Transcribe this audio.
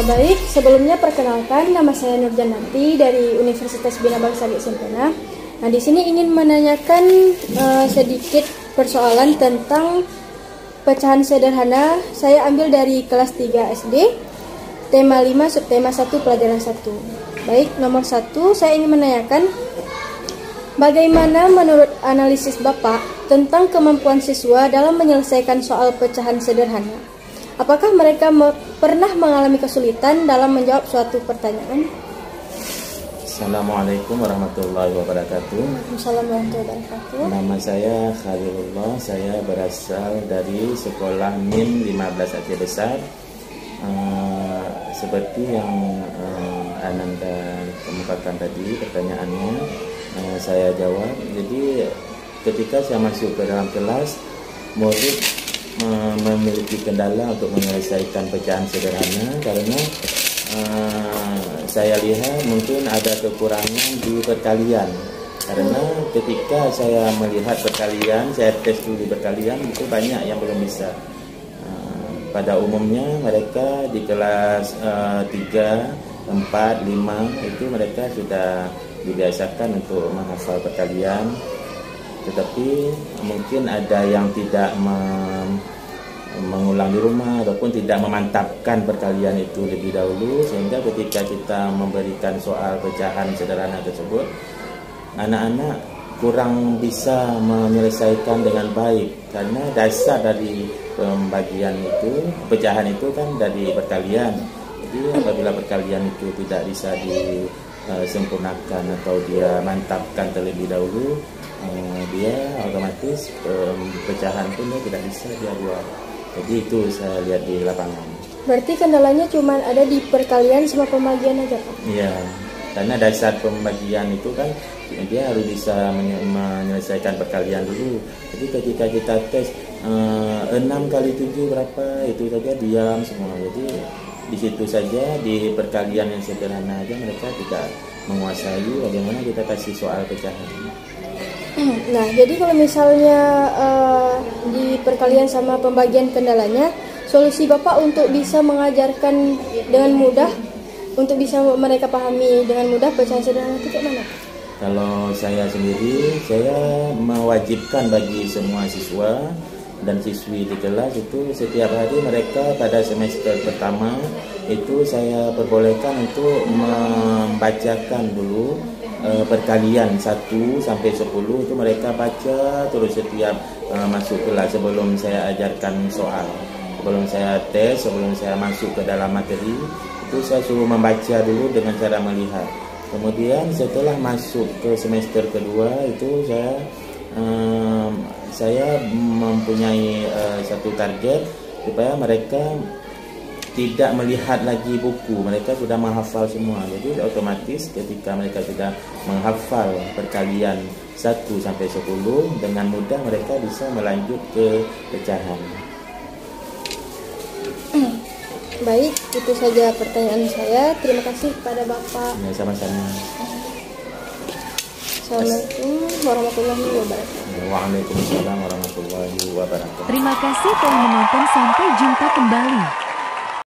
Baik, sebelumnya perkenalkan, nama saya Nurjananti dari Universitas Bina Bangsa di Sempena. Nah, di sini ingin menanyakan sedikit persoalan tentang pecahan sederhana. Saya ambil dari kelas 3 SD, tema 5, subtema 1, pelajaran 1. Baik, nomor 1, saya ingin menanyakan, bagaimana menurut analisis Bapak tentang kemampuan siswa dalam menyelesaikan soal pecahan sederhana? Apakah mereka pernah mengalami kesulitan dalam menjawab suatu pertanyaan? Assalamualaikum warahmatullahi wabarakatuh. Assalamualaikum warahmatullahi wabarakatuh. Nama saya Khalilullah. Saya berasal dari sekolah MIN 15 Aceh Besar. Seperti yang Ananda kemukakan tadi pertanyaannya, saya jawab. Jadi ketika saya masuk ke dalam kelas, murid memiliki kendala untuk menyelesaikan pecahan sederhana karena saya lihat mungkin ada kekurangan di perkalian. Karena ketika saya melihat perkalian, saya tes dulu perkalian, itu banyak yang belum bisa. Pada umumnya mereka di kelas 3, 4, 5 itu mereka sudah dibiasakan untuk menghafal perkalian. Tetapi mungkin ada yang tidak mengulang di rumah ataupun tidak memantapkan perkalian itu lebih dahulu, sehingga ketika kita memberikan soal pecahan sederhana tersebut, anak-anak kurang bisa menyelesaikan dengan baik karena dasar dari pembagian itu, pecahan itu kan dari perkalian. Jadi apabila perkalian itu tidak bisa disempurnakan atau dia mantapkan terlebih dahulu, dia otomatis pecahan pun dia tidak bisa dia buat. Jadi itu saya lihat di lapangan. Berarti kendalanya cuma ada di perkalian sama pembagian aja, Pak? Iya, karena dasar pembagian itu kan dia harus bisa menyelesaikan perkalian dulu. Jadi ketika kita tes 6 kali 7 berapa, itu saja diam semua. Jadi di situ saja di perkalian yang sederhana aja mereka tidak menguasai bagaimana kita kasih soal pecahan. Nah, jadi kalau misalnya di perkalian sama pembagian kendalanya, solusi Bapak untuk bisa mengajarkan dengan mudah, untuk bisa mereka pahami dengan mudah pecahan sederhana itu kayak mana? Kalau saya sendiri, saya mewajibkan bagi semua siswa dan siswi di kelas itu setiap hari mereka pada semester pertama itu saya perbolehkan untuk membacakan dulu perkalian 1 sampai 10 itu mereka baca terus setiap masuk kelas sebelum saya ajarkan soal. Sebelum saya tes, sebelum saya masuk ke dalam materi, itu saya suruh membaca dulu dengan cara melihat. Kemudian setelah masuk ke semester kedua itu saya mempunyai satu target supaya mereka tidak melihat lagi buku, mereka sudah menghafal semua. Jadi otomatis ketika mereka sudah menghafal perkalian 1 sampai 10, dengan mudah mereka bisa melanjut ke pecahan. Baik, itu saja pertanyaan saya. Terima kasih kepada Bapak. Ya, sama-sama. Assalamualaikum warahmatullahi wabarakatuh. Waalaikumsalam warahmatullahi wabarakatuh. Terima kasih telah menonton, sampai jumpa kembali.